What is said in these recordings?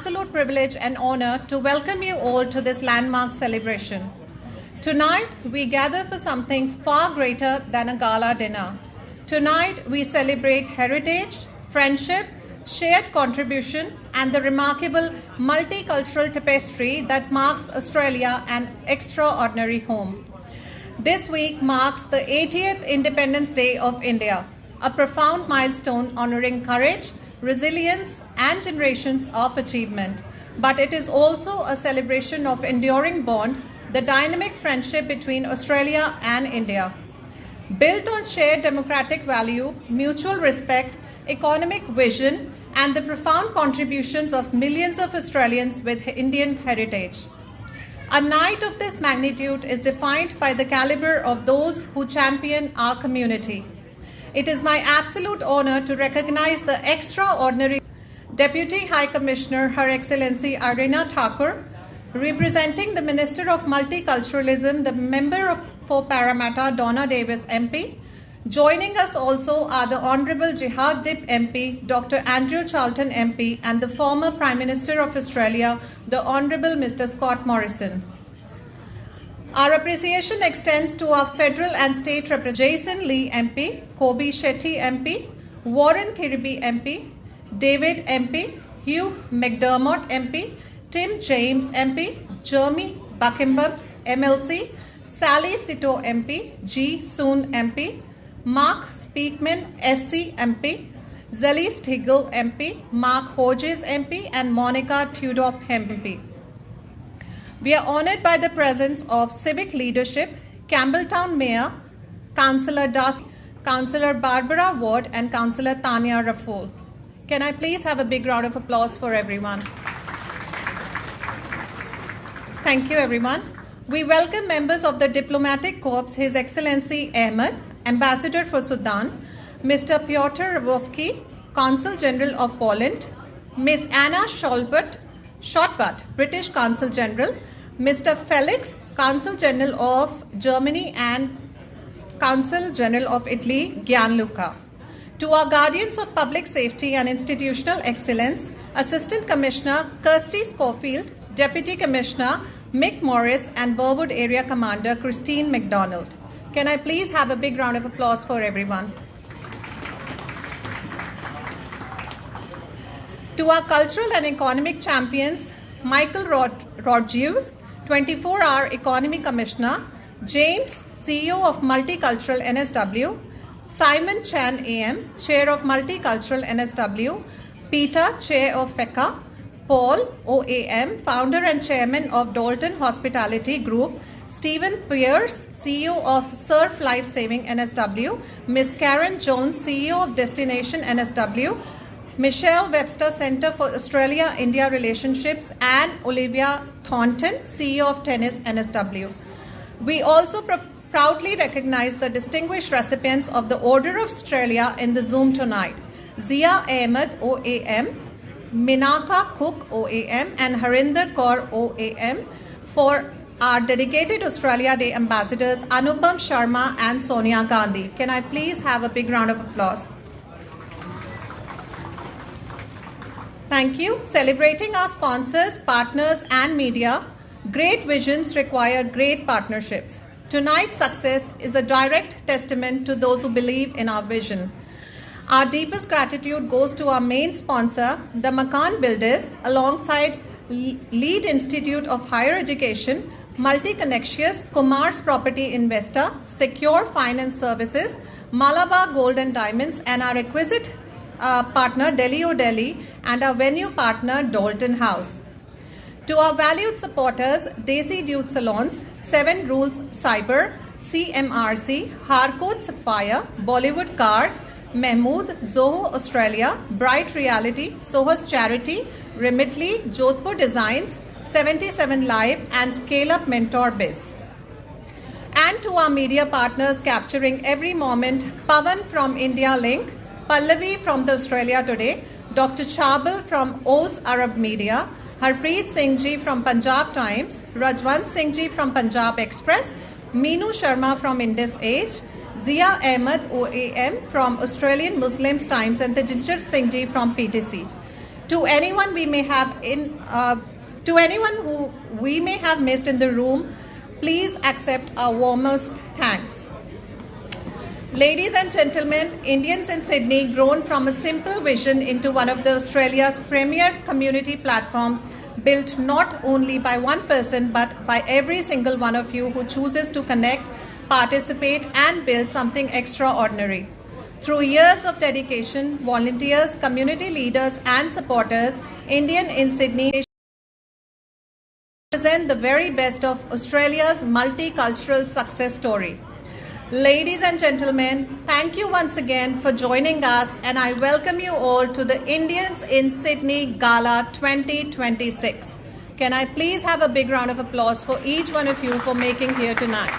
absolute privilege and honor to welcome you all to this landmark celebration. Tonight, we gather for something far greater than a gala dinner. Tonight, we celebrate heritage, friendship, shared contribution, and the remarkable multicultural tapestry that marks Australia an extraordinary home. This week marks the 80th Independence Day of India, a profound milestone honoring courage, resilience, and generations of achievement. But it is also a celebration of enduring bond, the dynamic friendship between Australia and India. Built on shared democratic value, mutual respect, economic vision, and the profound contributions of millions of Australians with Indian heritage. A night of this magnitude is defined by the caliber of those who champion our community. It is my absolute honor to recognize the extraordinary Deputy High Commissioner, Her Excellency Arina Thakur, representing the Minister of Multiculturalism, the Member for Parramatta, Donna Davis MP. Joining us also are the Honourable Jihad Dip MP, Dr. Andrew Charlton MP, and the former Prime Minister of Australia, the Honourable Mr. Scott Morrison. Our appreciation extends to our federal and state representatives, Jason Lee MP, Kobe Shetty MP, Warren Kirby MP, David MP, Hugh McDermott MP, Tim James MP, Jeremy Buckingham MLC, Sally Sito MP, G. Soon MP, Mark Speakman SC MP, Zelly Stigl MP, Mark Hodges MP, and Monica Tudor MP. We are honoured by the presence of civic leadership, Campbelltown Mayor, Councillor Darcy, Councillor Barbara Ward, and Councillor Tanya Raful. Can I please have a big round of applause for everyone? Thank you, everyone. We welcome members of the Diplomatic Corps, His Excellency Ahmed, Ambassador for Sudan, Mr. Piotr Ravoski, Consul General of Poland, Ms. Anna Schotbutt, British Consul General, Mr. Felix, Consul General of Germany, and Consul General of Italy, Gianluca. To our guardians of public safety and institutional excellence, Assistant Commissioner Kirsty Schofield, Deputy Commissioner Mick Morris, and Burwood Area Commander Christine McDonald. Can I please have a big round of applause for everyone? To our cultural and economic champions, Michael Rodgews, 24-hour Economy Commissioner, James, CEO of Multicultural NSW, Simon Chan AM, Chair of Multicultural NSW, Peter, Chair of FECA, Paul, OAM, Founder and Chairman of Doltone Hospitality Group, Stephen Pierce, CEO of Surf Life Saving NSW, Ms. Karen Jones, CEO of Destination NSW, Michelle Webster, Center for Australia-India Relationships, and Olivia Thornton, CEO of Tennis NSW. We also proudly recognize the distinguished recipients of the Order of Australia in the Zoom tonight: Zia Ahmed, OAM, Minaka Cook, OAM, and Harinder Kaur, OAM, for our dedicated Australia Day ambassadors Anupam Sharma and Sonia Gandhi. Can I please have a big round of applause? Thank you. Celebrating our sponsors, partners, and media, great visions require great partnerships. Tonight's success is a direct testament to those who believe in our vision. Our deepest gratitude goes to our main sponsor, the Makan Builders, alongside Lead Institute of Higher Education, Multi-Connexious, Kumar's Property Investor, Secure Finance Services, Malabar Gold and Diamonds, and our requisite partner, Delhi Delhi, and our venue partner, Doltone House. To our valued supporters, Desi Dude Salons, 7 Rules Cyber, CMRC, Harcourt Sapphire, Bollywood Cars, Mahmood, Zoho Australia, Bright Reality, Sohas Charity, Remitly, Jodhpur Designs, 77 Live, and Scale Up Mentor Biz. And to our media partners capturing every moment, Pavan from India Link, Pallavi from the Australia Today, Dr. Chabal from Oz Arab Media, Harpreet Singh Ji from Punjab Times, Rajwant Singh Ji from Punjab Express, Meenu Sharma from Indus Age, Zia Ahmed OAM from Australian Muslims Times, and Tejinder Singh Ji from PTC. To anyone who we may have missed in the room, please accept our warmest thanks. Ladies and gentlemen, Indians in Sydney, grown from a simple vision into one of Australia's premier community platforms, built not only by one person but by every single one of you who chooses to connect, participate, and build something extraordinary. Through years of dedication, volunteers, community leaders, and supporters, Indian in Sydney present the very best of Australia's multicultural success story. Ladies and gentlemen, thank you once again for joining us, and I welcome you all to the Indians in Sydney Gala 2026. Can I please have a big round of applause for each one of you for making here tonight?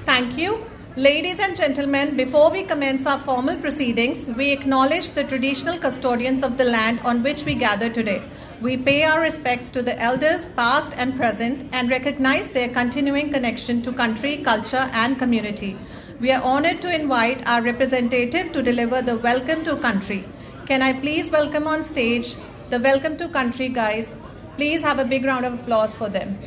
Thank you. Ladies and gentlemen, before we commence our formal proceedings, we acknowledge the traditional custodians of the land on which we gather today. We pay our respects to the elders, past and present, and recognize their continuing connection to country, culture, and community. We are honored to invite our representative to deliver the Welcome to Country. Can I please welcome on stage the Welcome to Country guys? Please have a big round of applause for them.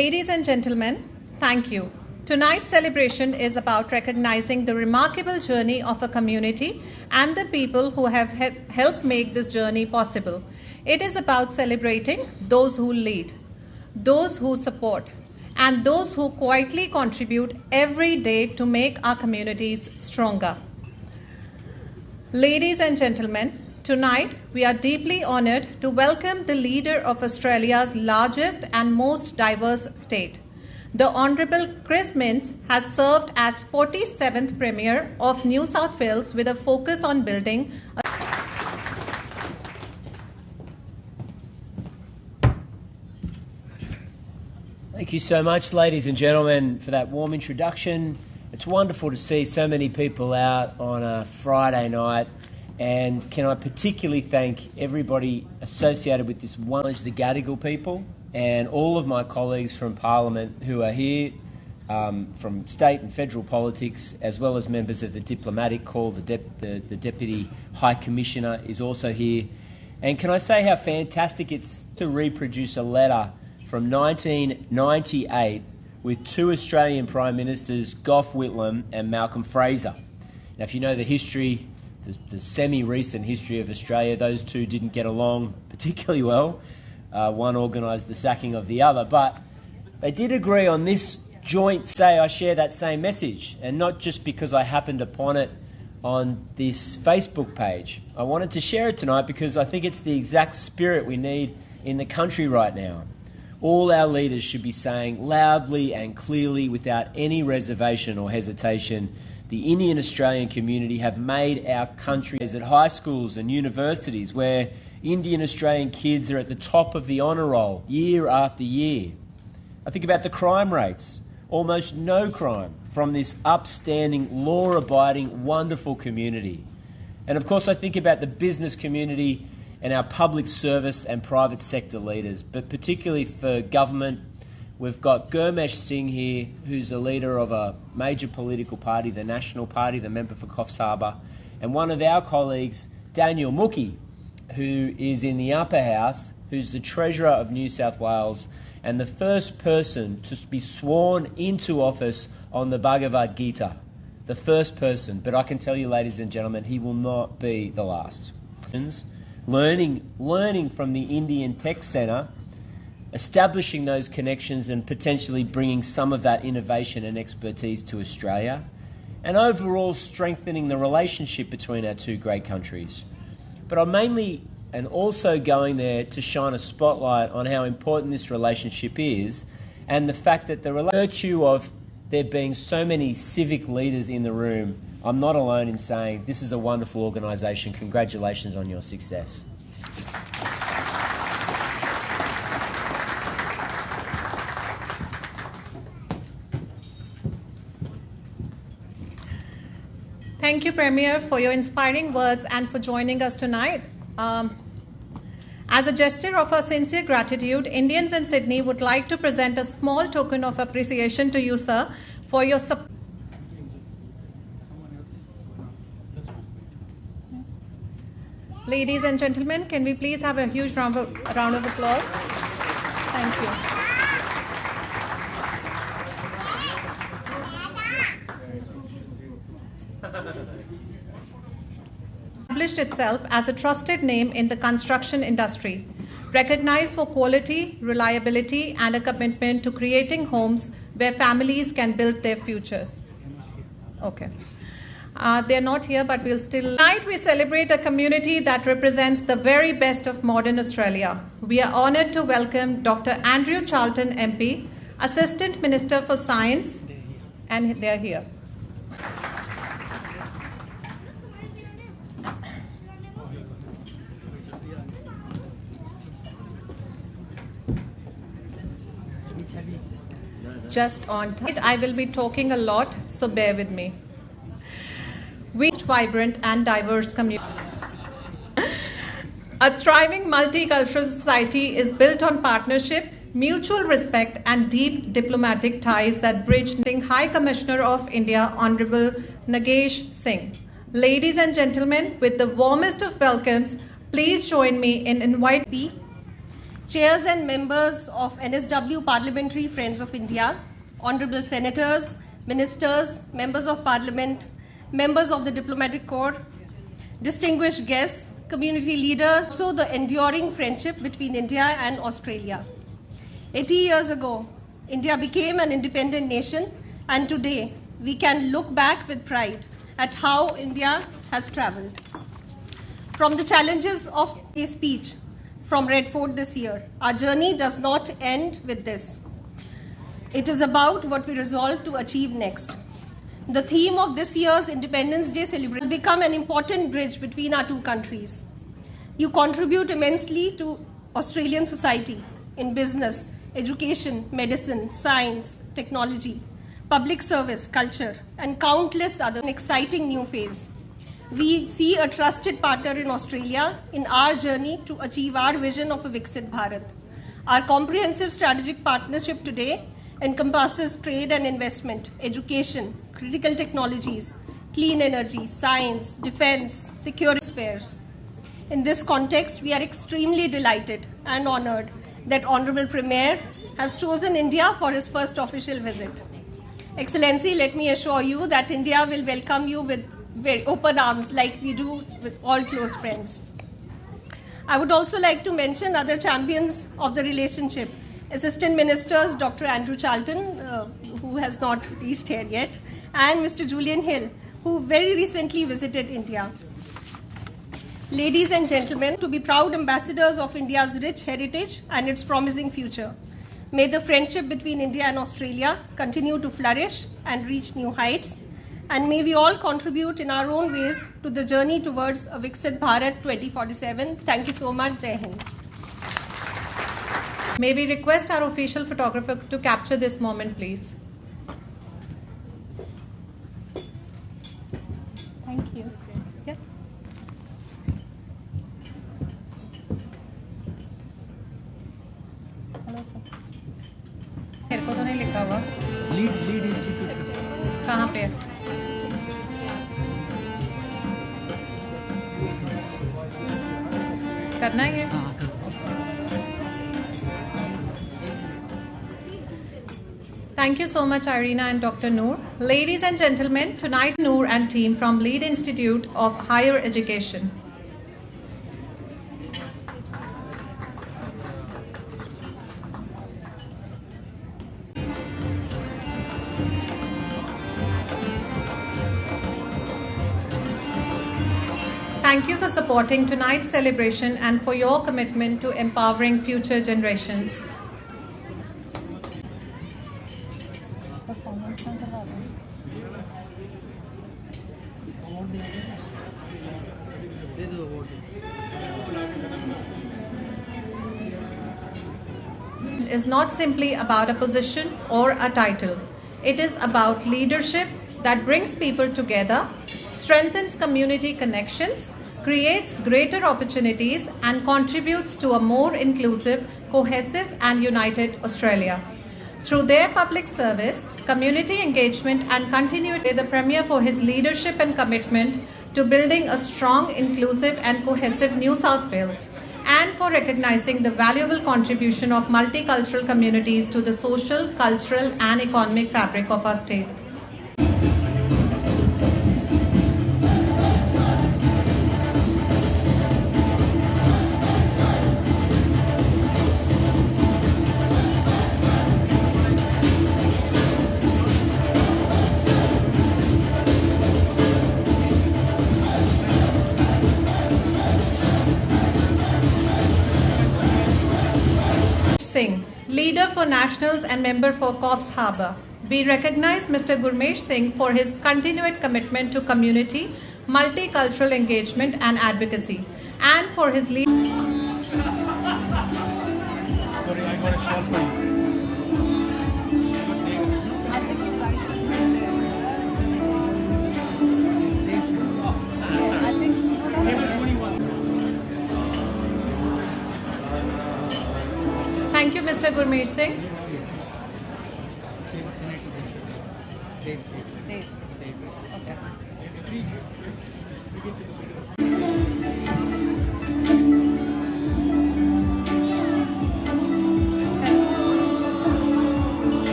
Ladies and gentlemen, thank you. Tonight's celebration is about recognizing the remarkable journey of a community and the people who have helped make this journey possible. It is about celebrating those who lead, those who support, and those who quietly contribute every day to make our communities stronger. Ladies and gentlemen, tonight we are deeply honored to welcome the leader of Australia's largest and most diverse state. The Honourable Chris Minns has served as 47th Premier of New South Wales with a focus on building a Thank you so much, ladies and gentlemen, for that warm introduction. It's wonderful to see so many people out on a Friday night, and can I particularly thank everybody associated with this one, the Gadigal people, and all of my colleagues from Parliament who are here from state and federal politics, as well as members of the Diplomatic Corps. The Deputy High Commissioner is also here. And can I say how fantastic it's to reproduce a letter from 1998 with two Australian Prime Ministers, Gough Whitlam and Malcolm Fraser. Now, if you know the history, the semi-recent history of Australia, those two didn't get along particularly well. One organised the sacking of the other, but they did agree on this joint say I share that same message, and not just because I happened upon it on this Facebook page. I wanted to share it tonight because I think it's the exact spirit we need in the country right now. All our leaders should be saying loudly and clearly, without any reservation or hesitation, the Indian Australian community have made our country at high schools and universities where Indian Australian kids are at the top of the honour roll year after year. I think about the crime rates. Almost no crime from this upstanding, law-abiding, wonderful community. And of course I think about the business community and our public service and private sector leaders, but particularly for government, we've got Gurmesh Singh here, who's the leader of a major political party, the National Party, the member for Coffs Harbour, and one of our colleagues, Daniel Mookhey, who is in the upper house, who's the Treasurer of New South Wales and the first person to be sworn into office on the Bhagavad Gita. The first person, but I can tell you, ladies and gentlemen, he will not be the last. Learning from the Indian Tech Centre, establishing those connections and potentially bringing some of that innovation and expertise to Australia, and overall strengthening the relationship between our two great countries. But I'm mainly and also going there to shine a spotlight on how important this relationship is, and the fact that the virtue of there being so many civic leaders in the room, I'm not alone in saying this is a wonderful organisation. Congratulations on your success. Thank you, Premier, for your inspiring words and for joining us tonight. As a gesture of our sincere gratitude, Indians in Sydney would like to present a small token of appreciation to you, sir, for your support. Ladies and gentlemen, can we please have a huge round of applause? Thank you. Established itself as a trusted name in the construction industry, recognized for quality, reliability, and a commitment to creating homes where families can build their futures. Okay. They're not here, but we'll still... Tonight we celebrate a community that represents the very best of modern Australia. We are honoured to welcome Dr. Andrew Charlton MP, Assistant Minister for Science, and they're here. Just on time. I will be talking a lot, so bear with me. We vibrant and diverse community. A thriving multicultural society is built on partnership, mutual respect, and deep diplomatic ties that bridge. High Commissioner of India, Honorable Nagesh Singh. Ladies and gentlemen, with the warmest of welcomes, please join me in inviting chairs and members of NSW Parliamentary Friends of India, honorable senators, ministers, members of parliament, members of the diplomatic corps, distinguished guests, community leaders, so the enduring friendship between India and Australia. 80 years ago, India became an independent nation, and today we can look back with pride at how India has traveled. From the challenges of a speech from Red Fort this year, our journey does not end with this. It is about what we resolve to achieve next. The theme of this year's Independence Day celebration has become an important bridge between our two countries. You contribute immensely to Australian society in business, education, medicine, science, technology, public service, culture, and countless other exciting new phase. We see a trusted partner in Australia in our journey to achieve our vision of a Viksit Bharat. Our comprehensive strategic partnership today encompasses trade and investment, education, critical technologies, clean energy, science, defense, security affairs. In this context, we are extremely delighted and honored that Honorable Premier has chosen India for his first official visit. Excellency, let me assure you that India will welcome you with very open arms like we do with all close friends. I would also like to mention other champions of the relationship. Assistant Ministers Dr. Andrew Charlton, who has not reached here yet, and Mr. Julian Hill, who very recently visited India. Ladies and gentlemen, to be proud ambassadors of India's rich heritage and its promising future. May the friendship between India and Australia continue to flourish and reach new heights. And may we all contribute in our own ways to the journey towards a Viksit Bharat 2047. Thank you so much. Jai Hind. May we request our official photographer to capture this moment, please. Thank you. Yeah. Hello, sir. मेरे को तो नहीं लिखा हुआ. Lead institute कहाँ पे? करना है ये? Thank you so much, Irina and Dr. Noor. Ladies and gentlemen, tonight Noor and team from Lead Institute of Higher Education. Thank you for supporting tonight's celebration and for your commitment to empowering future generations. Is not simply about a position or a title. It is about leadership that brings people together, strengthens community connections, creates greater opportunities, and contributes to a more inclusive, cohesive, and united Australia. Through their public service, community engagement, and continuity, the Premier for his leadership and commitment to building a strong, inclusive, and cohesive New South Wales, and for recognizing the valuable contribution of multicultural communities to the social, cultural, and economic fabric of our state. Singh, Leader for Nationals and Member for Coffs Harbour. We recognize Mr. Gurmesh Singh for his continued commitment to community, multicultural engagement and advocacy, and for his leadership. Sorry, I got a shot for you. Thank you, Mr. Gurmesh Singh.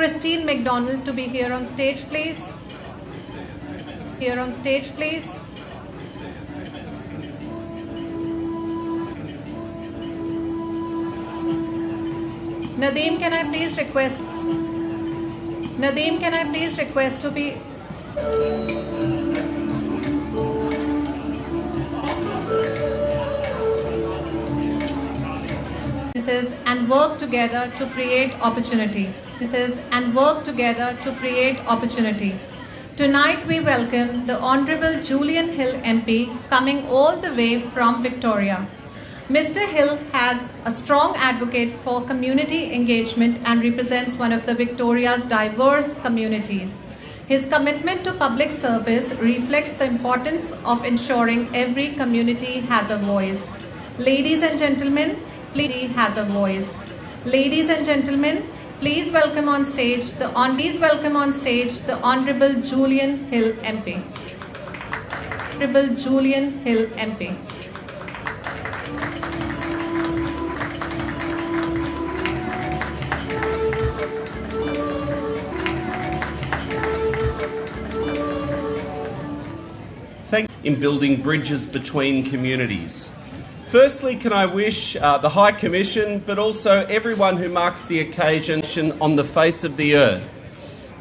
Christine McDonald to be here on stage, please. Here on stage, please. Nadeem, can I please request? Nadeem, can I please request to be? And work together to create opportunity. And work together to create opportunity. Tonight we welcome the Honourable Julian Hill MP coming all the way from Victoria. Mr. Hill has a strong advocate for community engagement and represents one of the Victoria's diverse communities. His commitment to public service reflects the importance of ensuring every community has a voice. Ladies and gentlemen, please has a voice. Ladies and gentlemen, please welcome on stage the Honourable Julian Hill MP. Honourable Julian Hill MP. In building bridges between communities. Firstly, can I wish the High Commission, but also everyone who marks the occasion on the face of the earth,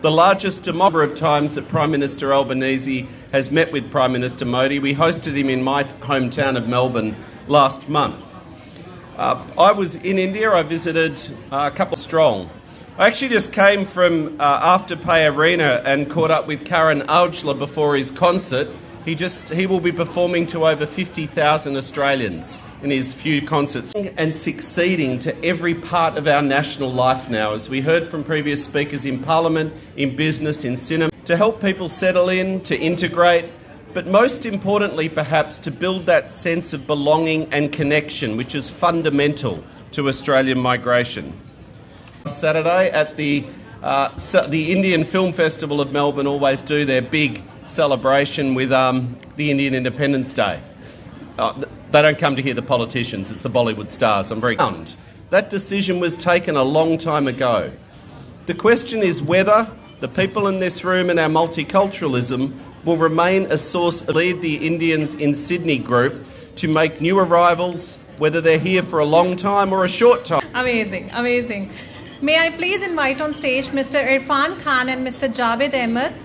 the largest number of times that Prime Minister Albanese has met with Prime Minister Modi. We hosted him in my hometown of Melbourne last month. I was in India. I visited a couple strong. I actually just came from Afterpay Arena and caught up with Karan Aujla before his concert. He will be performing to over 50,000 Australians in his few concerts and succeeding to every part of our national life now, as we heard from previous speakers in Parliament, in business, in cinema, to help people settle in, to integrate, but most importantly perhaps to build that sense of belonging and connection, which is fundamental to Australian migration. Saturday at the Indian Film Festival of Melbourne always do their big celebration with the Indian Independence Day. They don't come to hear the politicians, it's the Bollywood stars. I'm very proud. That decision was taken a long time ago. The question is whether the people in this room and our multiculturalism will remain a source of lead the Indians in Sydney group to make new arrivals, whether they're here for a long time or a short time. Amazing, amazing. May I please invite on stage Mr. Irfan Khan and Mr. Javed Ahmed.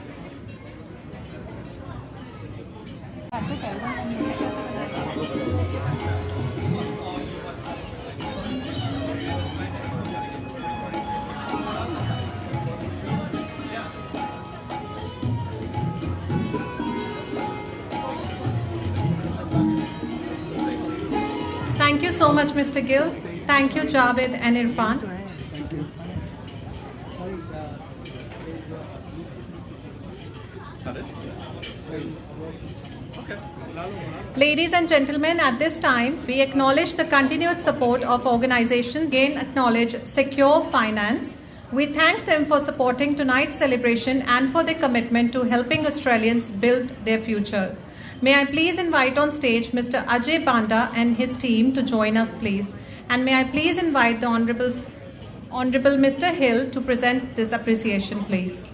Thank you so much, Mr. Gill. Thank you, Javed and Irfan. Ladies and gentlemen, at this time, we acknowledge the continued support of organizations, again acknowledge Secure Finance. We thank them for supporting tonight's celebration and for their commitment to helping Australians build their future. May I please invite on stage Mr. Ajay Banda and his team to join us, please. And may I please invite the Honourable Mr. Hill to present this appreciation, please.